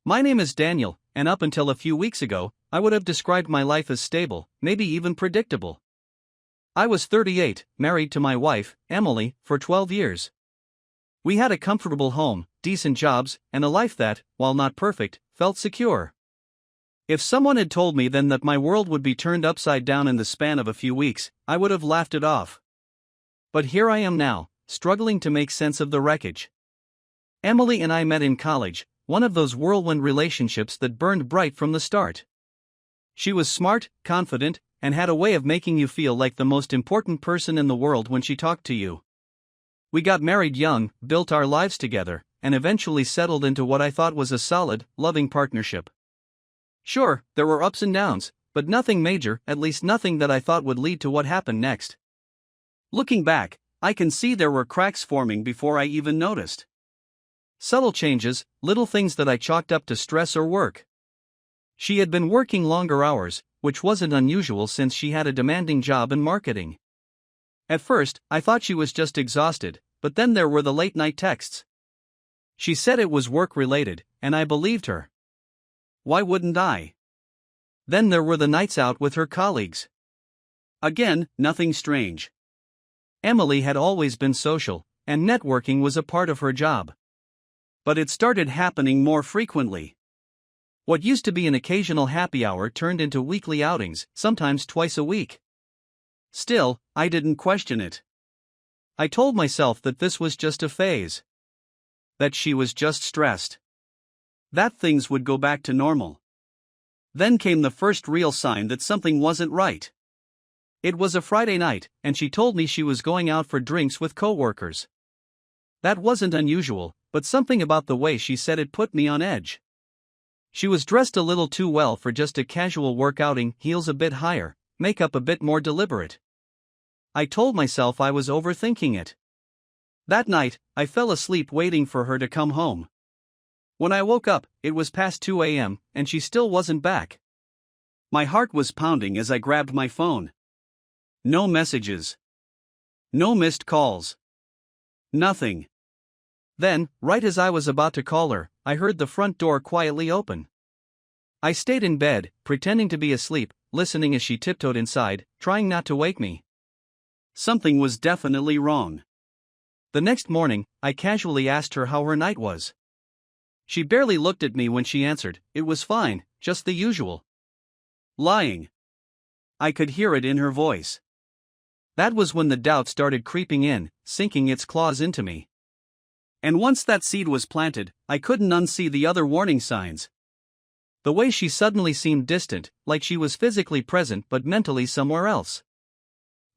My name is Daniel, and up until a few weeks ago, I would have described my life as stable, maybe even predictable. I was 38, married to my wife, Emily, for 12 years. We had a comfortable home, decent jobs, and a life that, while not perfect, felt secure. If someone had told me then that my world would be turned upside down in the span of a few weeks, I would have laughed it off. But here I am now, struggling to make sense of the wreckage. Emily and I met in college, one of those whirlwind relationships that burned bright from the start. She was smart, confident, and had a way of making you feel like the most important person in the world when she talked to you. We got married young, built our lives together, and eventually settled into what I thought was a solid, loving partnership. Sure, there were ups and downs, but nothing major, at least nothing that I thought would lead to what happened next. Looking back, I can see there were cracks forming before I even noticed. Subtle changes, little things that I chalked up to stress or work. She had been working longer hours, which wasn't unusual since she had a demanding job in marketing. At first, I thought she was just exhausted, but then there were the late-night texts. She said it was work-related, and I believed her. Why wouldn't I? Then there were the nights out with her colleagues. Again, nothing strange. Emily had always been social, and networking was a part of her job. But it started happening more frequently. What used to be an occasional happy hour turned into weekly outings, sometimes twice a week. Still, I didn't question it. I told myself that this was just a phase. That she was just stressed. That things would go back to normal. Then came the first real sign that something wasn't right. It was a Friday night, and she told me she was going out for drinks with coworkers. That wasn't unusual, but something about the way she said it put me on edge. She was dressed a little too well for just a casual work outing, heels a bit higher, makeup a bit more deliberate. I told myself I was overthinking it. That night, I fell asleep waiting for her to come home. When I woke up, it was past 2 a.m., and she still wasn't back. My heart was pounding as I grabbed my phone. No messages. No missed calls. Nothing. Then, right as I was about to call her, I heard the front door quietly open. I stayed in bed, pretending to be asleep, listening as she tiptoed inside, trying not to wake me. Something was definitely wrong. The next morning, I casually asked her how her night was. She barely looked at me when she answered, "It was fine, just the usual." Lying. I could hear it in her voice. That was when the doubt started creeping in, sinking its claws into me. And once that seed was planted, I couldn't unsee the other warning signs. The way she suddenly seemed distant, like she was physically present but mentally somewhere else.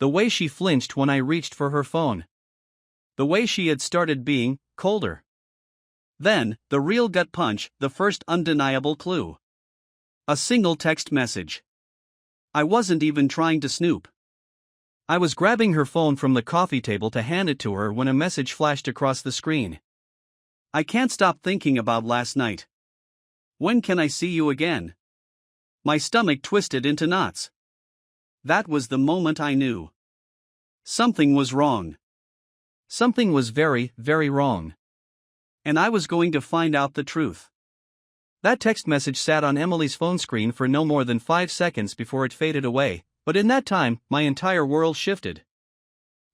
The way she flinched when I reached for her phone. The way she had started being colder. Then, the real gut punch, the first undeniable clue. A single text message. I wasn't even trying to snoop. I was grabbing her phone from the coffee table to hand it to her when a message flashed across the screen. "I can't stop thinking about last night. When can I see you again?" My stomach twisted into knots. That was the moment I knew. Something was wrong. Something was very, very wrong. And I was going to find out the truth. That text message sat on Emily's phone screen for no more than 5 seconds before it faded away, but in that time, my entire world shifted.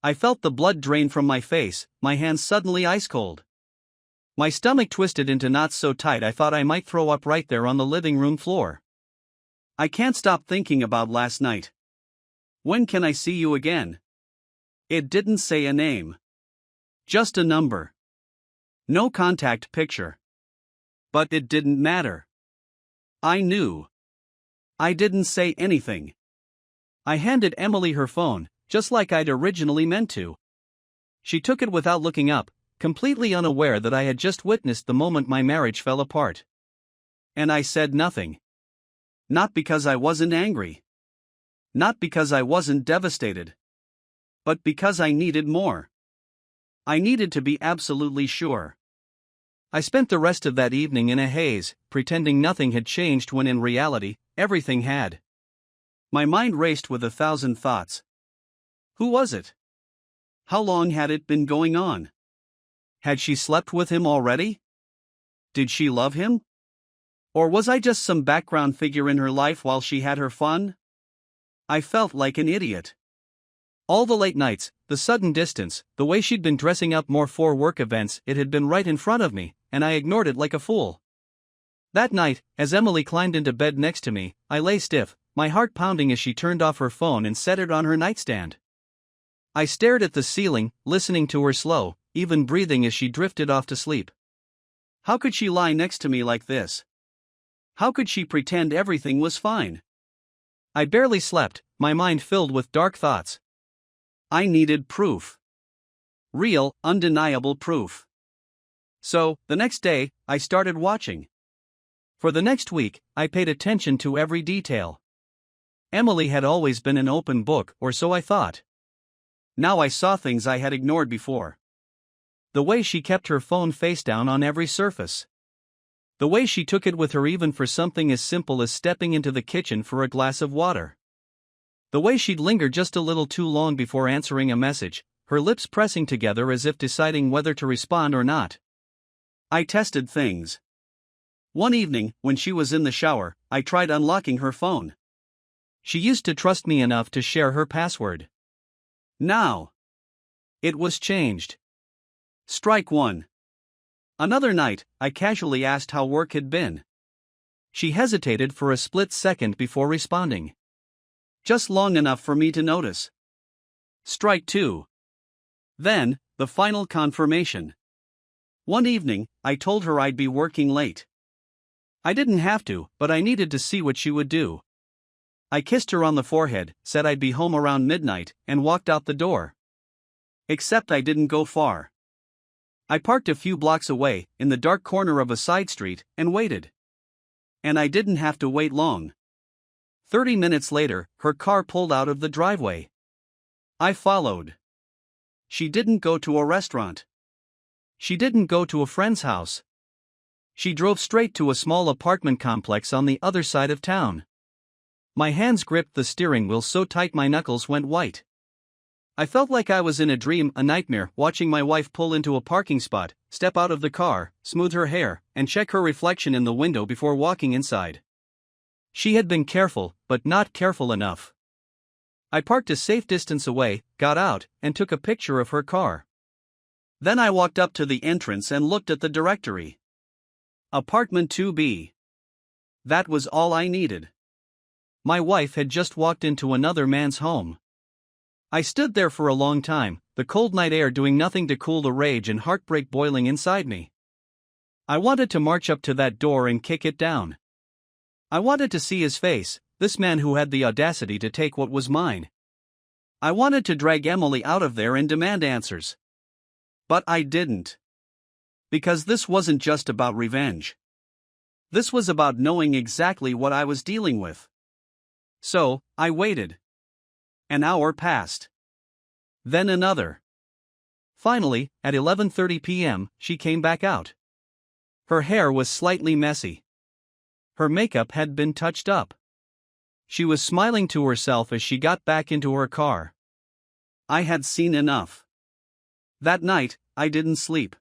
I felt the blood drain from my face, my hands suddenly ice cold. My stomach twisted into knots so tight I thought I might throw up right there on the living room floor. "I can't stop thinking about last night. When can I see you again?" It didn't say a name. Just a number. No contact picture. But it didn't matter. I knew. I didn't say anything. I handed Emily her phone, just like I'd originally meant to. She took it without looking up, completely unaware that I had just witnessed the moment my marriage fell apart. And I said nothing. Not because I wasn't angry. Not because I wasn't devastated. But because I needed more. I needed to be absolutely sure. I spent the rest of that evening in a haze, pretending nothing had changed when in reality, everything had. My mind raced with 1,000 thoughts. Who was it? How long had it been going on? Had she slept with him already? Did she love him? Or was I just some background figure in her life while she had her fun? I felt like an idiot. All the late nights, the sudden distance, the way she'd been dressing up more for work events, it had been right in front of me, and I ignored it like a fool. That night, as Emily climbed into bed next to me, I lay stiff, my heart pounding as she turned off her phone and set it on her nightstand. I stared at the ceiling, listening to her slow, even breathing as she drifted off to sleep. How could she lie next to me like this? How could she pretend everything was fine? I barely slept, my mind filled with dark thoughts. I needed proof. Real, undeniable proof. So, the next day, I started watching. For the next week, I paid attention to every detail. Emily had always been an open book, or so I thought. Now I saw things I had ignored before. The way she kept her phone face down on every surface. The way she took it with her even for something as simple as stepping into the kitchen for a glass of water. The way she'd linger just a little too long before answering a message, her lips pressing together as if deciding whether to respond or not. I tested things. One evening, when she was in the shower, I tried unlocking her phone. She used to trust me enough to share her password. Now, it was changed. Strike one. Another night, I casually asked how work had been. She hesitated for a split second before responding. Just long enough for me to notice. Strike two. Then, the final confirmation. One evening, I told her I'd be working late. I didn't have to, but I needed to see what she would do. I kissed her on the forehead, said I'd be home around midnight, and walked out the door. Except I didn't go far. I parked a few blocks away, in the dark corner of a side street, and waited. And I didn't have to wait long. 30 minutes later, her car pulled out of the driveway. I followed. She didn't go to a restaurant. She didn't go to a friend's house. She drove straight to a small apartment complex on the other side of town. My hands gripped the steering wheel so tight my knuckles went white. I felt like I was in a dream, a nightmare, watching my wife pull into a parking spot, step out of the car, smooth her hair, and check her reflection in the window before walking inside. She had been careful, but not careful enough. I parked a safe distance away, got out, and took a picture of her car. Then I walked up to the entrance and looked at the directory. Apartment 2B. That was all I needed. My wife had just walked into another man's home. I stood there for a long time, the cold night air doing nothing to cool the rage and heartbreak boiling inside me. I wanted to march up to that door and kick it down. I wanted to see his face, this man who had the audacity to take what was mine. I wanted to drag Emily out of there and demand answers. But I didn't. Because this wasn't just about revenge. This was about knowing exactly what I was dealing with. So, I waited. An hour passed. Then another. Finally, at 11:30 p.m., she came back out. Her hair was slightly messy. Her makeup had been touched up. She was smiling to herself as she got back into her car. I had seen enough. That night, I didn't sleep.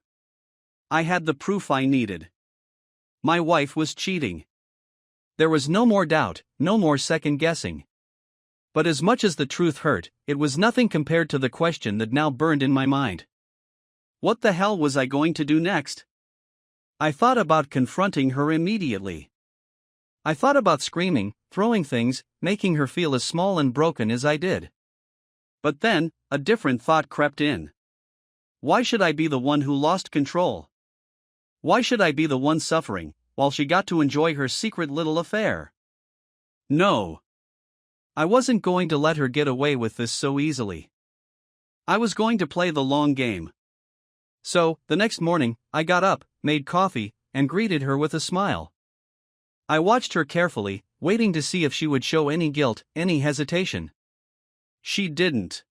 I had the proof I needed. My wife was cheating. There was no more doubt, no more second guessing. But as much as the truth hurt, it was nothing compared to the question that now burned in my mind. What the hell was I going to do next? I thought about confronting her immediately. I thought about screaming, throwing things, making her feel as small and broken as I did. But then, a different thought crept in. Why should I be the one who lost control? Why should I be the one suffering, while she got to enjoy her secret little affair? No. I wasn't going to let her get away with this so easily. I was going to play the long game. So, the next morning, I got up, made coffee, and greeted her with a smile. I watched her carefully, waiting to see if she would show any guilt, any hesitation. She didn't.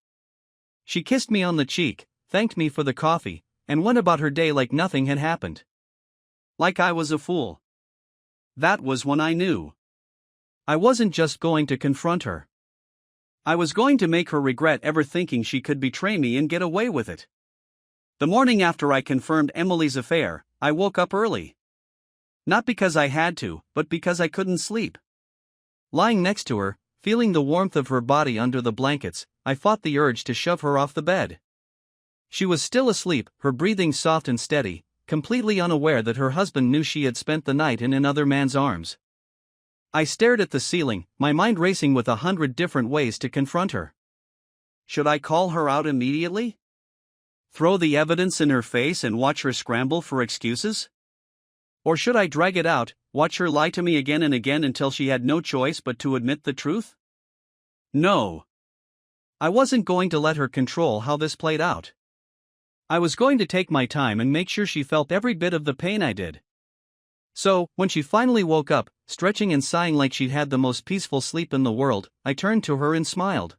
She kissed me on the cheek, thanked me for the coffee, and went about her day like nothing had happened. Like I was a fool. That was when I knew. I wasn't just going to confront her. I was going to make her regret ever thinking she could betray me and get away with it. The morning after I confirmed Emily's affair, I woke up early. Not because I had to, but because I couldn't sleep. Lying next to her, feeling the warmth of her body under the blankets, I fought the urge to shove her off the bed. She was still asleep, her breathing soft and steady, completely unaware that her husband knew she had spent the night in another man's arms. I stared at the ceiling, my mind racing with 100 different ways to confront her. Should I call her out immediately? Throw the evidence in her face and watch her scramble for excuses? Or should I drag it out, watch her lie to me again and again until she had no choice but to admit the truth? No. I wasn't going to let her control how this played out. I was going to take my time and make sure she felt every bit of the pain I did. So, when she finally woke up, stretching and sighing like she'd had the most peaceful sleep in the world, I turned to her and smiled.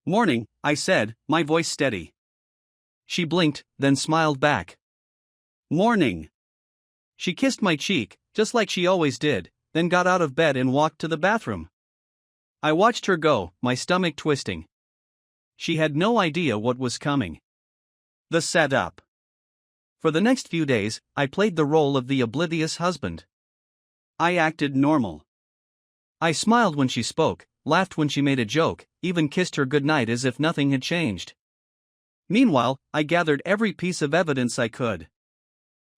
"Morning," I said, my voice steady. She blinked, then smiled back. "Morning." She kissed my cheek, just like she always did, then got out of bed and walked to the bathroom. I watched her go, my stomach twisting. She had no idea what was coming. The setup. For the next few days, I played the role of the oblivious husband. I acted normal. I smiled when she spoke, laughed when she made a joke, even kissed her goodnight as if nothing had changed. Meanwhile, I gathered every piece of evidence I could.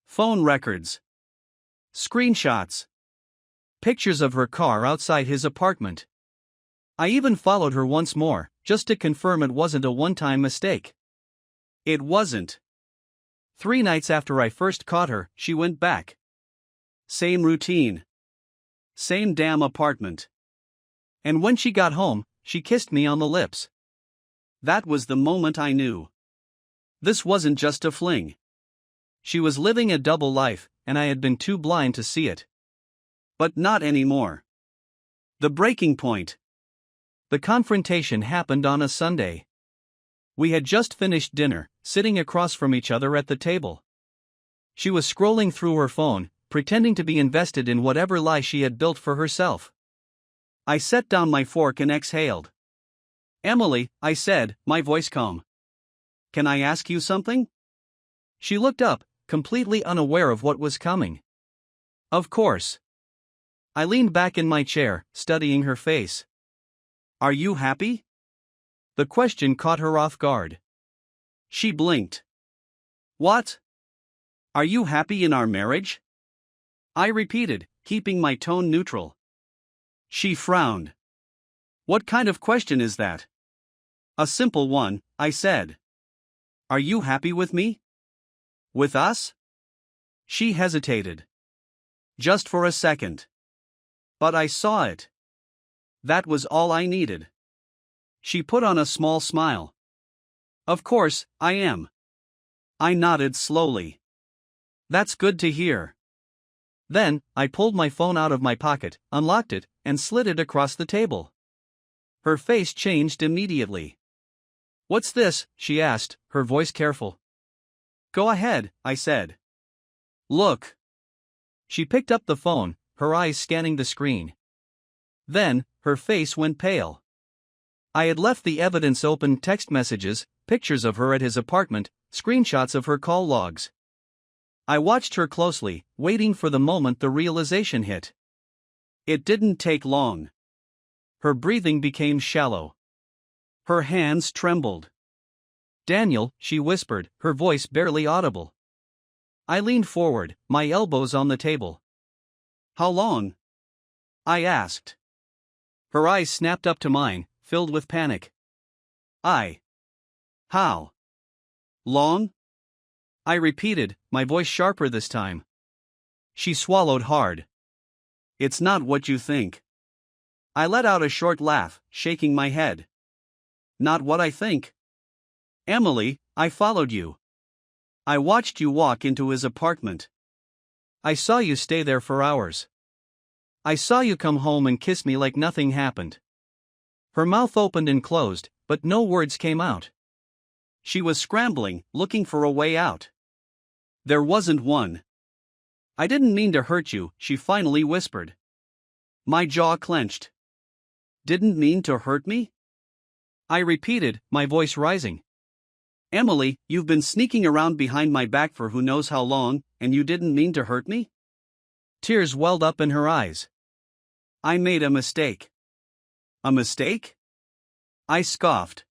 Phone records. Screenshots. Pictures of her car outside his apartment. I even followed her once more, just to confirm it wasn't a one-time mistake. It wasn't. 3 nights after I first caught her, she went back. Same routine. Same damn apartment. And when she got home, she kissed me on the lips. That was the moment I knew. This wasn't just a fling. She was living a double life, and I had been too blind to see it. But not anymore. The breaking point. The confrontation happened on a Sunday. We had just finished dinner, sitting across from each other at the table. She was scrolling through her phone, pretending to be invested in whatever lie she had built for herself. I set down my fork and exhaled. "Emily," I said, my voice calm. "Can I ask you something?" She looked up, completely unaware of what was coming. "Of course." I leaned back in my chair, studying her face. "Are you happy?" The question caught her off guard. She blinked. "What? Are you happy in our marriage?" I repeated, keeping my tone neutral. She frowned. "What kind of question is that?" "A simple one," I said. "Are you happy with me? With us?" She hesitated. Just for a second. But I saw it. That was all I needed. She put on a small smile. "Of course, I am." I nodded slowly. "That's good to hear." Then, I pulled my phone out of my pocket, unlocked it, and slid it across the table. Her face changed immediately. "What's this?" she asked, her voice careful. "Go ahead," I said. "Look." She picked up the phone, her eyes scanning the screen. Then, her face went pale. I had left the evidence open: text messages, pictures of her at his apartment, screenshots of her call logs. I watched her closely, waiting for the moment the realization hit. It didn't take long. Her breathing became shallow. Her hands trembled. "Daniel," she whispered, her voice barely audible. I leaned forward, my elbows on the table. "How long?" I asked. Her eyes snapped up to mine, filled with panic. How long?" I repeated, my voice sharper this time. She swallowed hard. "It's not what you think." I let out a short laugh, shaking my head. "Not what I think? Emily, I followed you. I watched you walk into his apartment. I saw you stay there for hours. I saw you come home and kiss me like nothing happened." Her mouth opened and closed, but no words came out. She was scrambling, looking for a way out. There wasn't one. "I didn't mean to hurt you," she finally whispered. My jaw clenched. "Didn't mean to hurt me?" I repeated, my voice rising. "Emily, you've been sneaking around behind my back for who knows how long, and you didn't mean to hurt me?" Tears welled up in her eyes. I made a mistake. A mistake? I scoffed.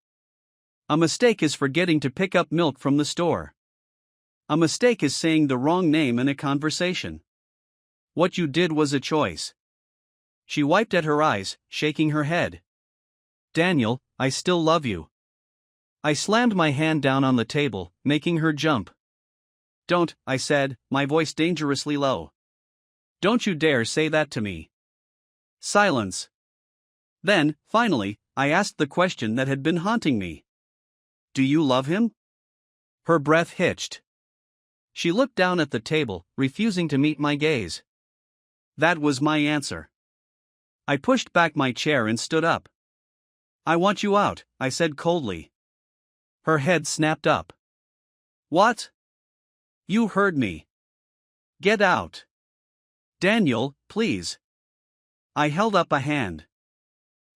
A mistake is forgetting to pick up milk from the store. A mistake is saying the wrong name in a conversation. What you did was a choice. She wiped at her eyes, shaking her head. Daniel, I still love you. I slammed my hand down on the table, making her jump. Don't, I said, my voice dangerously low. Don't you dare say that to me. Silence. Then, finally, I asked the question that had been haunting me. Do you love him? Her breath hitched. She looked down at the table, refusing to meet my gaze. That was my answer. I pushed back my chair and stood up. I want you out, I said coldly. Her head snapped up. What? You heard me. Get out. Daniel, please. I held up a hand.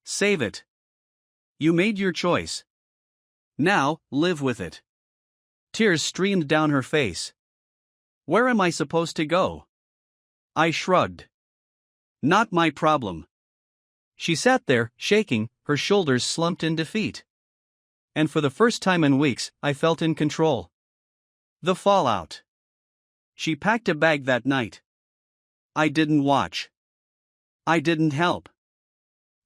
Save it. You made your choice. Now, live with it. Tears streamed down her face. Where am I supposed to go? I shrugged. Not my problem. She sat there, shaking, her shoulders slumped in defeat. And for the first time in weeks, I felt in control. The fallout. She packed a bag that night. I didn't watch. I didn't help.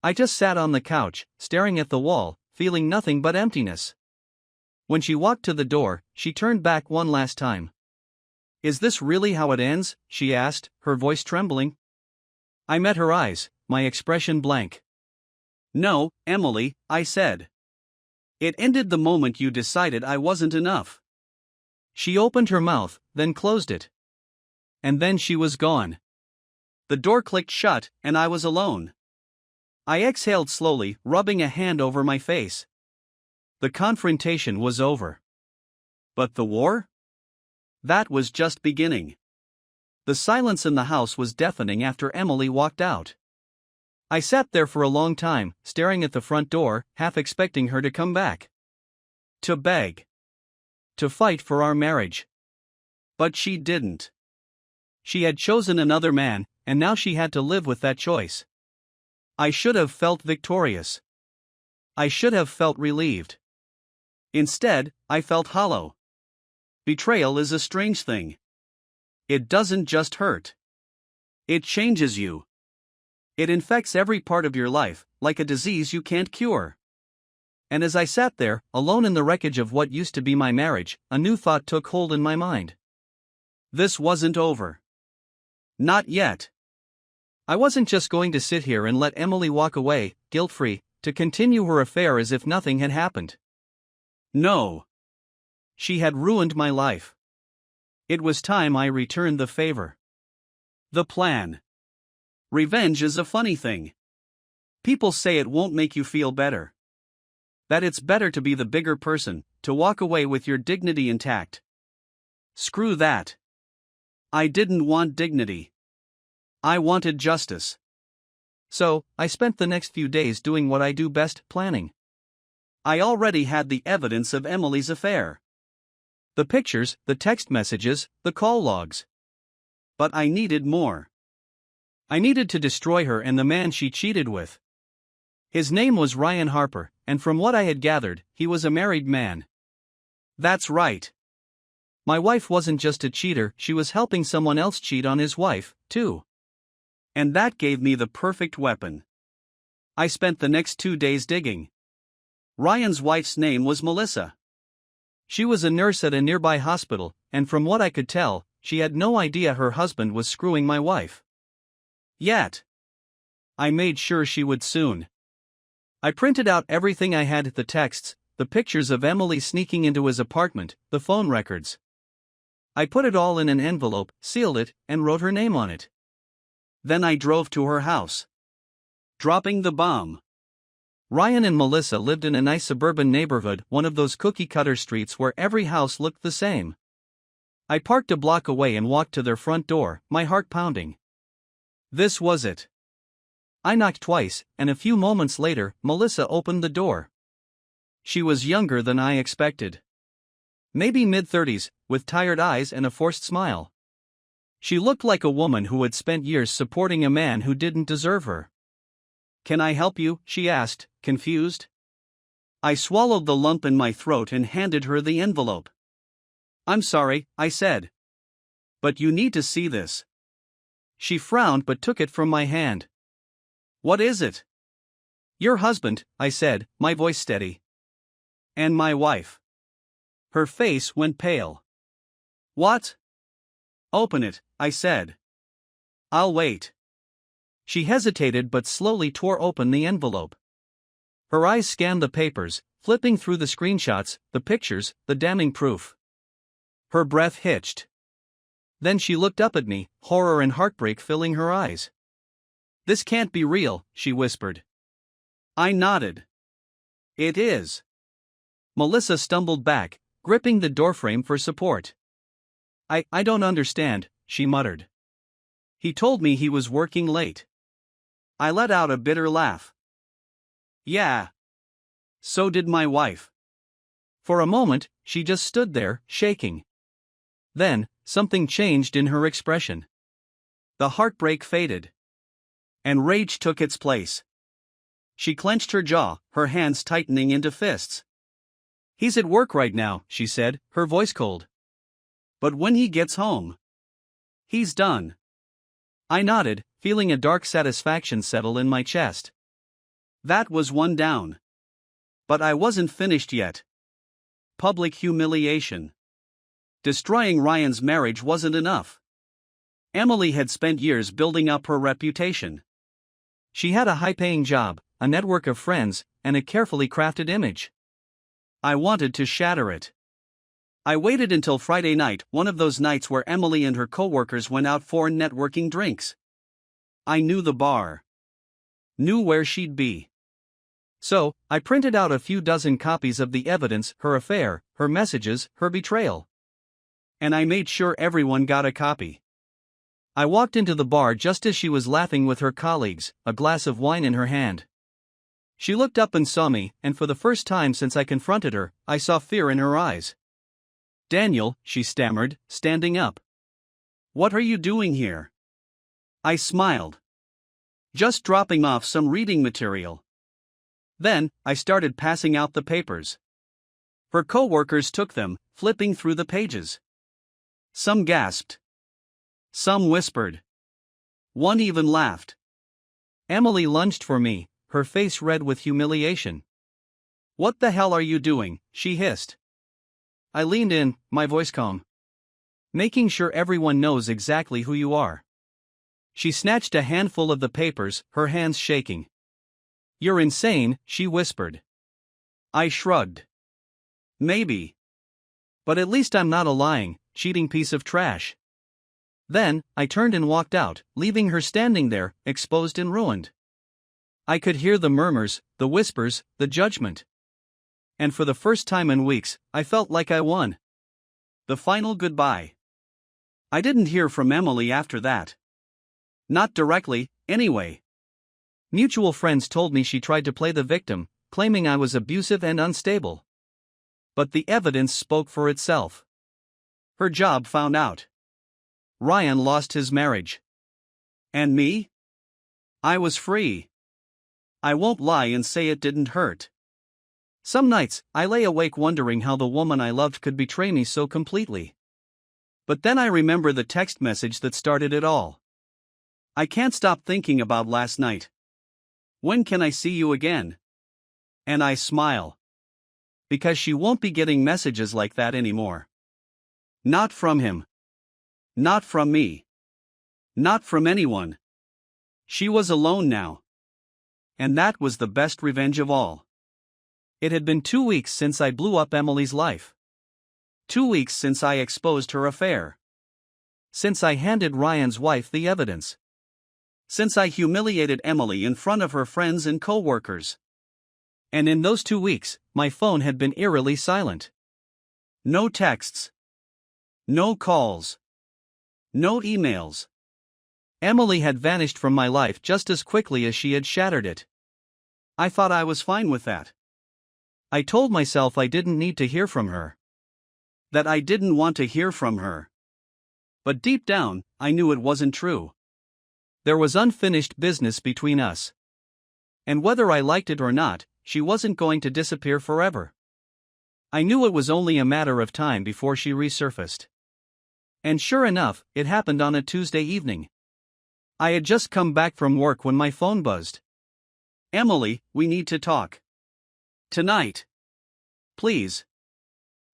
I just sat on the couch, staring at the wall, feeling nothing but emptiness. When she walked to the door, she turned back one last time. Is this really how it ends? She asked, her voice trembling. I met her eyes, my expression blank. No, Emily, I said. It ended the moment you decided I wasn't enough. She opened her mouth, then closed it. And then she was gone. The door clicked shut, and I was alone. I exhaled slowly, rubbing a hand over my face. The confrontation was over. But the war? That was just beginning. The silence in the house was deafening after Emily walked out. I sat there for a long time, staring at the front door, half expecting her to come back. To beg. To fight for our marriage. But she didn't. She had chosen another man, and now she had to live with that choice. I should have felt victorious. I should have felt relieved. Instead, I felt hollow. Betrayal is a strange thing. It doesn't just hurt. It changes you. It infects every part of your life, like a disease you can't cure. And as I sat there, alone in the wreckage of what used to be my marriage, a new thought took hold in my mind. This wasn't over. Not yet. I wasn't just going to sit here and let Emily walk away, guilt-free, to continue her affair as if nothing had happened. No. She had ruined my life. It was time I returned the favor. The plan. Revenge is a funny thing. People say it won't make you feel better. That it's better to be the bigger person, to walk away with your dignity intact. Screw that. I didn't want dignity. I wanted justice. So, I spent the next few days doing what I do best, planning. I already had the evidence of Emily's affair. The pictures, the text messages, the call logs. But I needed more. I needed to destroy her and the man she cheated with. His name was Ryan Harper, and from what I had gathered, he was a married man. That's right. My wife wasn't just a cheater, she was helping someone else cheat on his wife, too. And that gave me the perfect weapon. I spent the next 2 days digging. Ryan's wife's name was Melissa. She was a nurse at a nearby hospital, and from what I could tell, she had no idea her husband was screwing my wife. Yet. I made sure she would soon. I printed out everything I had, the texts, the pictures of Emily sneaking into his apartment, the phone records. I put it all in an envelope, sealed it, and wrote her name on it. Then I drove to her house. Dropping the bomb. Ryan and Melissa lived in a nice suburban neighborhood, one of those cookie-cutter streets where every house looked the same. I parked a block away and walked to their front door, my heart pounding. This was it. I knocked twice, and a few moments later, Melissa opened the door. She was younger than I expected. Maybe mid-30s, with tired eyes and a forced smile. She looked like a woman who had spent years supporting a man who didn't deserve her. "Can I help you?" she asked, confused. I swallowed the lump in my throat and handed her the envelope. "I'm sorry," I said. "But you need to see this." She frowned but took it from my hand. "What is it?" "Your husband," I said, my voice steady. "And my wife." Her face went pale. "What?" "Open it," I said. "I'll wait." She hesitated but slowly tore open the envelope. Her eyes scanned the papers, flipping through the screenshots, the pictures, the damning proof. Her breath hitched. Then she looked up at me, horror and heartbreak filling her eyes. "This can't be real," she whispered. I nodded. "It is." Melissa stumbled back, gripping the doorframe for support. I don't understand," she muttered. "He told me he was working late." I let out a bitter laugh. "Yeah. So did my wife." For a moment, she just stood there, shaking. Then, something changed in her expression. The heartbreak faded. And rage took its place. She clenched her jaw, her hands tightening into fists. "He's at work right now," she said, her voice cold. "But when he gets home, he's done." I nodded, feeling a dark satisfaction settle in my chest. That was one down. But I wasn't finished yet. Public humiliation. Destroying Ryan's marriage wasn't enough. Emily had spent years building up her reputation. She had a high-paying job, a network of friends, and a carefully crafted image. I wanted to shatter it. I waited until Friday night, one of those nights where Emily and her coworkers went out for networking drinks. I knew the bar. Knew where she'd be. So, I printed out a few dozen copies of the evidence, her affair, her messages, her betrayal. And I made sure everyone got a copy. I walked into the bar just as she was laughing with her colleagues, a glass of wine in her hand. She looked up and saw me, and for the first time since I confronted her, I saw fear in her eyes. "Daniel," she stammered, standing up. "What are you doing here?" I smiled. "Just dropping off some reading material." Then, I started passing out the papers. Her co-workers took them, flipping through the pages. Some gasped. Some whispered. One even laughed. Emily lunged for me, her face red with humiliation. "What the hell are you doing?" she hissed. I leaned in, my voice calm. "Making sure everyone knows exactly who you are." She snatched a handful of the papers, her hands shaking. "You're insane," she whispered. I shrugged. "Maybe. But at least I'm not a lying, cheating piece of trash." Then, I turned and walked out, leaving her standing there, exposed and ruined. I could hear the murmurs, the whispers, the judgment. And for the first time in weeks, I felt like I won. The final goodbye. I didn't hear from Emily after that. Not directly, anyway. Mutual friends told me she tried to play the victim, claiming I was abusive and unstable. But the evidence spoke for itself. Her job found out. Ryan lost his marriage. And me? I was free. I won't lie and say it didn't hurt. Some nights, I lay awake wondering how the woman I loved could betray me so completely. But then I remember the text message that started it all. "I can't stop thinking about last night. When can I see you again?" And I smile. Because she won't be getting messages like that anymore. Not from him. Not from me. Not from anyone. She was alone now. And that was the best revenge of all. It had been 2 weeks since I blew up Emily's life. 2 weeks since I exposed her affair. Since I handed Ryan's wife the evidence. Since I humiliated Emily in front of her friends and co-workers. And in those 2 weeks, my phone had been eerily silent. No texts. No calls. No emails. Emily had vanished from my life just as quickly as she had shattered it. I thought I was fine with that. I told myself I didn't need to hear from her. That I didn't want to hear from her. But deep down, I knew it wasn't true. There was unfinished business between us. And whether I liked it or not, she wasn't going to disappear forever. I knew it was only a matter of time before she resurfaced. And sure enough, it happened on a Tuesday evening. I had just come back from work when my phone buzzed. "Emily, we need to talk. Tonight. Please."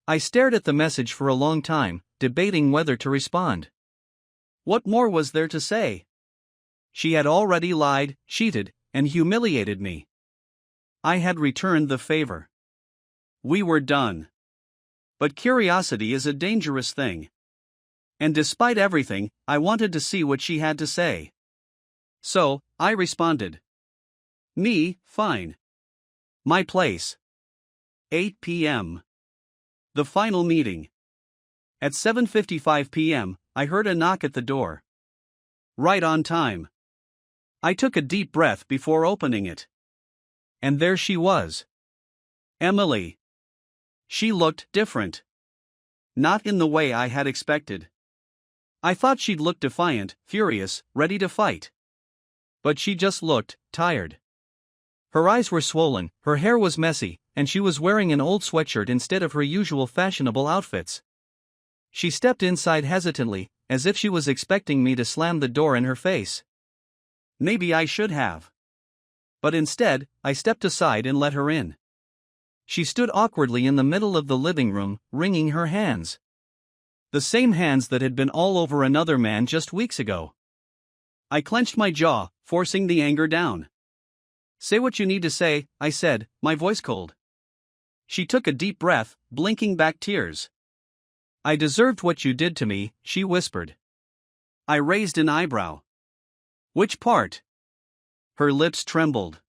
I stared at the message for a long time, debating whether to respond. What more was there to say? She had already lied, cheated, and humiliated me. I had returned the favor. We were done. But curiosity is a dangerous thing. And despite everything, I wanted to see what she had to say. So, I responded. "Me, fine. My place. 8 p.m. The final meeting." At 7:55 p.m., I heard a knock at the door. Right on time. I took a deep breath before opening it. And there she was. Emily. She looked different. Not in the way I had expected. I thought she'd look defiant, furious, ready to fight. But she just looked tired. Her eyes were swollen, her hair was messy, and she was wearing an old sweatshirt instead of her usual fashionable outfits. She stepped inside hesitantly, as if she was expecting me to slam the door in her face. Maybe I should have. But instead, I stepped aside and let her in. She stood awkwardly in the middle of the living room, wringing her hands. The same hands that had been all over another man just weeks ago. I clenched my jaw, forcing the anger down. "Say what you need to say," I said, my voice cold. She took a deep breath, blinking back tears. "I deserved what you did to me," she whispered. I raised an eyebrow. "Which part?" Her lips trembled.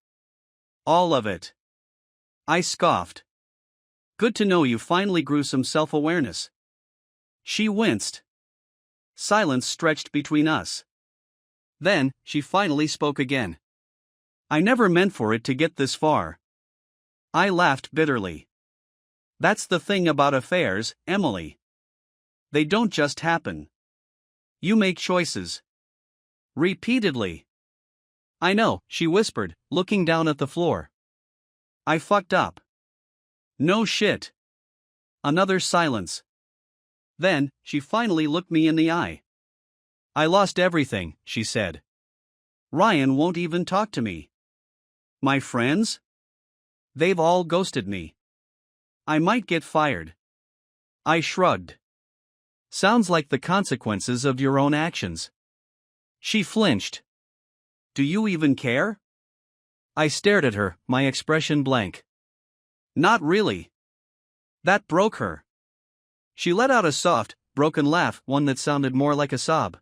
"All of it." I scoffed. "Good to know you finally grew some self-awareness." She winced. Silence stretched between us. Then, she finally spoke again. "I never meant for it to get this far." I laughed bitterly. "That's the thing about affairs, Emily. They don't just happen. You make choices." Repeatedly. "I know," she whispered, looking down at the floor. "I fucked up." "No shit." Another silence. Then, she finally looked me in the eye. "I lost everything," she said. "Ryan won't even talk to me. My friends? They've all ghosted me. I might get fired." I shrugged. "Sounds like the consequences of your own actions." She flinched. "Do you even care?" I stared at her, my expression blank. "Not really." That broke her. She let out a soft, broken laugh, one that sounded more like a sob.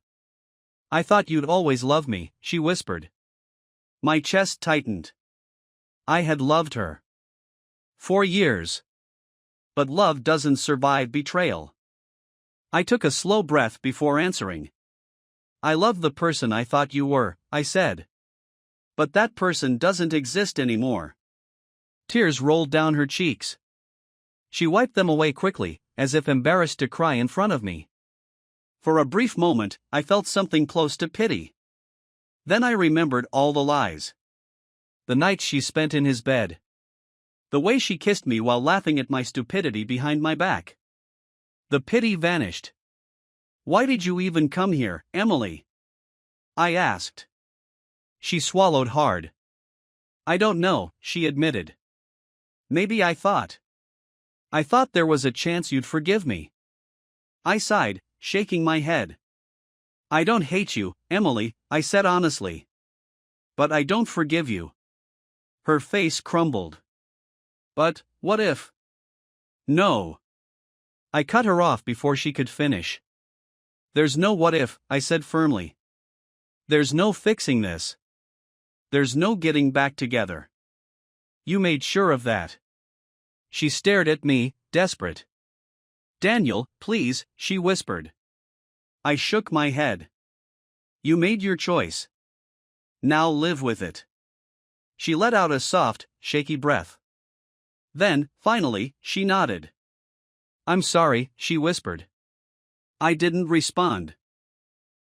"I thought you'd always love me," she whispered. My chest tightened. I had loved her. For years. But love doesn't survive betrayal. I took a slow breath before answering. "I love the person I thought you were," I said. "But that person doesn't exist anymore." Tears rolled down her cheeks. She wiped them away quickly, as if embarrassed to cry in front of me. For a brief moment, I felt something close to pity. Then I remembered all the lies. The nights she spent in his bed. The way she kissed me while laughing at my stupidity behind my back. The pity vanished. "Why did you even come here, Emily?" I asked. She swallowed hard. "I don't know," she admitted. "Maybe I thought there was a chance you'd forgive me." I sighed, shaking my head. "I don't hate you, Emily," I said honestly. "But I don't forgive you." Her face crumbled. "But, what if?" "No." I cut her off before she could finish. "There's no what if," I said firmly. "There's no fixing this. There's no getting back together. You made sure of that." She stared at me, desperate. "Daniel, please," she whispered. I shook my head. "You made your choice. Now live with it." She let out a soft, shaky breath. Then, finally, she nodded. "I'm sorry," she whispered. I didn't respond.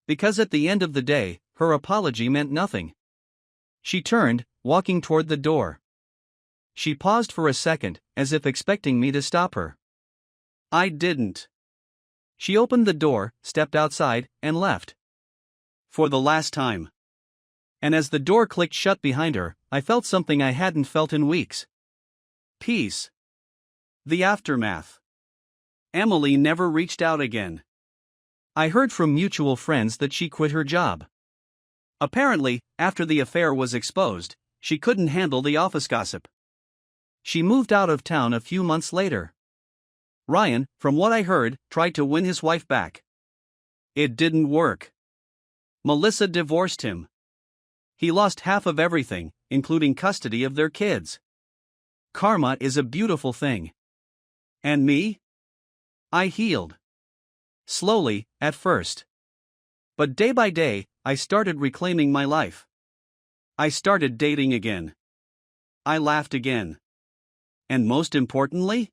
Because at the end of the day, her apology meant nothing. She turned, walking toward the door. She paused for a second, as if expecting me to stop her. I didn't. She opened the door, stepped outside, and left. For the last time. And as the door clicked shut behind her, I felt something I hadn't felt in weeks. Peace. The aftermath. Emily never reached out again. I heard from mutual friends that she quit her job. Apparently, after the affair was exposed, she couldn't handle the office gossip. She moved out of town a few months later. Ryan, from what I heard, tried to win his wife back. It didn't work. Melissa divorced him. He lost half of everything, including custody of their kids. Karma is a beautiful thing. And me? I healed. Slowly, at first. But day by day, I started reclaiming my life. I started dating again. I laughed again. And most importantly,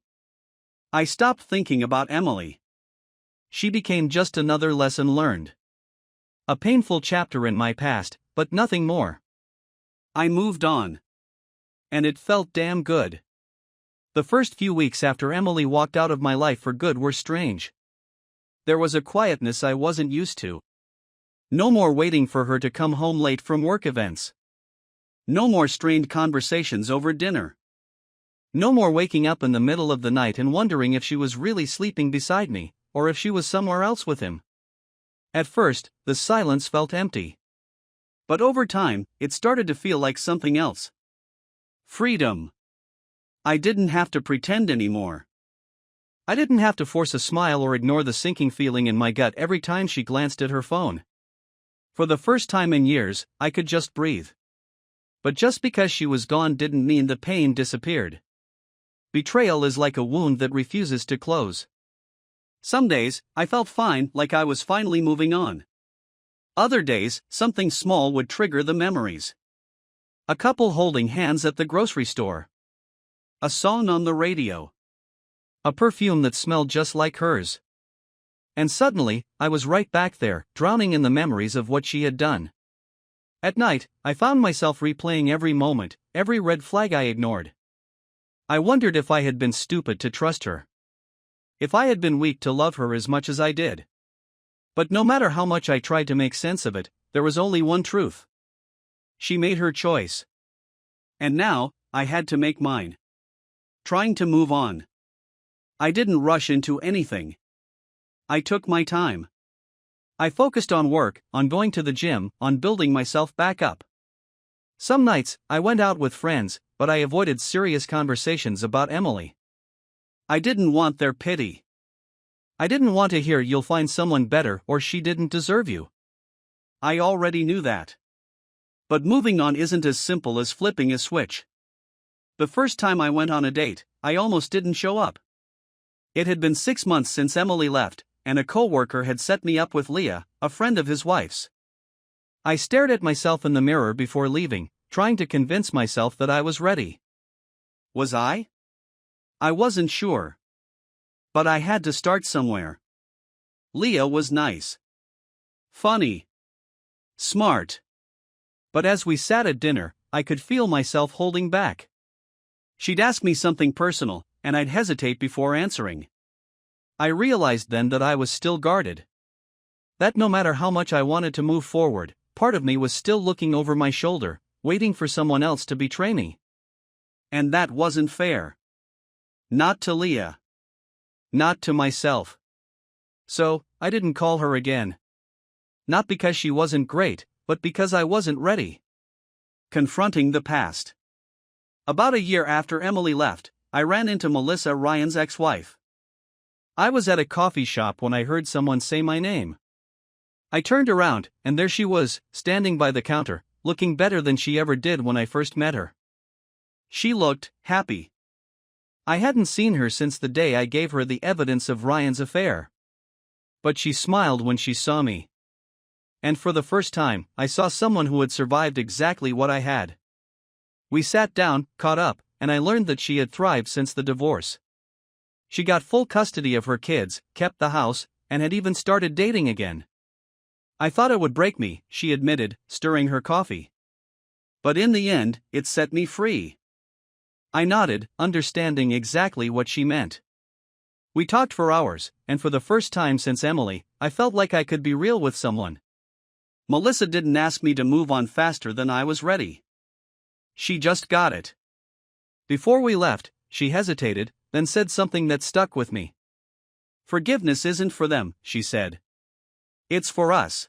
I stopped thinking about Emily. She became just another lesson learned. A painful chapter in my past, but nothing more. I moved on. And it felt damn good. The first few weeks after Emily walked out of my life for good were strange. There was a quietness I wasn't used to. No more waiting for her to come home late from work events. No more strained conversations over dinner. No more waking up in the middle of the night and wondering if she was really sleeping beside me, or if she was somewhere else with him. At first, the silence felt empty. But over time, it started to feel like something else. Freedom. I didn't have to pretend anymore. I didn't have to force a smile or ignore the sinking feeling in my gut every time she glanced at her phone. For the first time in years, I could just breathe. But just because she was gone didn't mean the pain disappeared. Betrayal is like a wound that refuses to close. Some days, I felt fine, like I was finally moving on. Other days, something small would trigger the memories. A couple holding hands at the grocery store. A song on the radio. A perfume that smelled just like hers. And suddenly, I was right back there, drowning in the memories of what she had done. At night, I found myself replaying every moment, every red flag I ignored. I wondered if I had been stupid to trust her. If I had been weak to love her as much as I did. But no matter how much I tried to make sense of it, there was only one truth. She made her choice. And now, I had to make mine. Trying to move on. I didn't rush into anything. I took my time. I focused on work, on going to the gym, on building myself back up. Some nights, I went out with friends, but I avoided serious conversations about Emily. I didn't want their pity. I didn't want to hear you'll find someone better or she didn't deserve you. I already knew that. But moving on isn't as simple as flipping a switch. The first time I went on a date, I almost didn't show up. It had been 6 months since Emily left, and a coworker had set me up with Leah, a friend of his wife's. I stared at myself in the mirror before leaving, trying to convince myself that I was ready. Was I? I wasn't sure. But I had to start somewhere. Leah was nice. Funny. Smart. But as we sat at dinner, I could feel myself holding back. She'd ask me something personal, and I'd hesitate before answering. I realized then that I was still guarded. That no matter how much I wanted to move forward, part of me was still looking over my shoulder, waiting for someone else to betray me. And that wasn't fair. Not to Leah. Not to myself. So, I didn't call her again. Not because she wasn't great, but because I wasn't ready. Confronting the past. About a year after Emily left, I ran into Melissa, Ryan's ex-wife. I was at a coffee shop when I heard someone say my name. I turned around, and there she was, standing by the counter, looking better than she ever did when I first met her. She looked happy. I hadn't seen her since the day I gave her the evidence of Ryan's affair. But she smiled when she saw me. And for the first time, I saw someone who had survived exactly what I had. We sat down, caught up, and I learned that she had thrived since the divorce. She got full custody of her kids, kept the house, and had even started dating again. I thought it would break me, she admitted, stirring her coffee. But in the end, it set me free. I nodded, understanding exactly what she meant. We talked for hours, and for the first time since Emily, I felt like I could be real with someone. Melissa didn't ask me to move on faster than I was ready. She just got it. Before we left, she hesitated, then said something that stuck with me. Forgiveness isn't for them, she said. It's for us.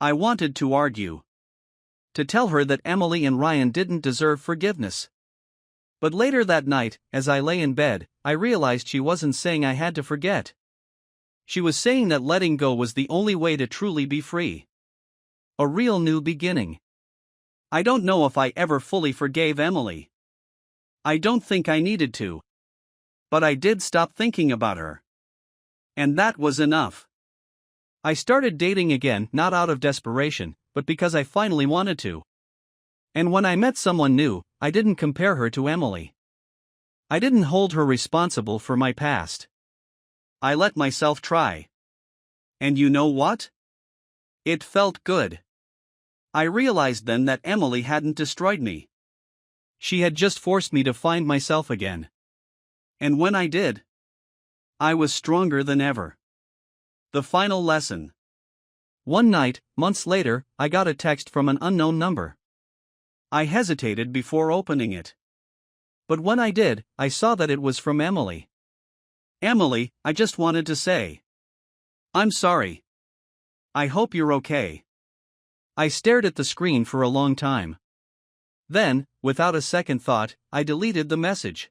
I wanted to argue. To tell her that Emily and Ryan didn't deserve forgiveness. But later that night, as I lay in bed, I realized she wasn't saying I had to forget. She was saying that letting go was the only way to truly be free. A real new beginning. I don't know if I ever fully forgave Emily. I don't think I needed to. But I did stop thinking about her. And that was enough. I started dating again, not out of desperation, but because I finally wanted to. And when I met someone new, I didn't compare her to Emily. I didn't hold her responsible for my past. I let myself try. And you know what? It felt good. I realized then that Emily hadn't destroyed me. She had just forced me to find myself again. And when I did, I was stronger than ever. The final lesson. One night, months later, I got a text from an unknown number. I hesitated before opening it. But when I did, I saw that it was from Emily. Emily, I just wanted to say, I'm sorry. I hope you're okay. I stared at the screen for a long time. Then, without a second thought, I deleted the message.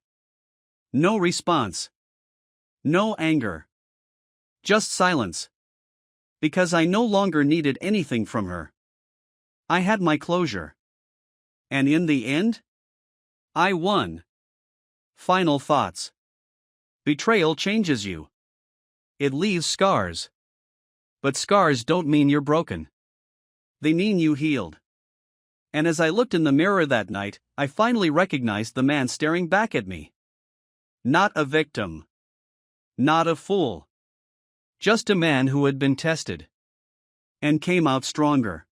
No response. No anger. Just silence. Because I no longer needed anything from her. I had my closure. And in the end, I won. Final thoughts. Betrayal changes you. It leaves scars. But scars don't mean you're broken. They mean you healed. And as I looked in the mirror that night, I finally recognized the man staring back at me. Not a victim. Not a fool. Just a man who had been tested. And came out stronger.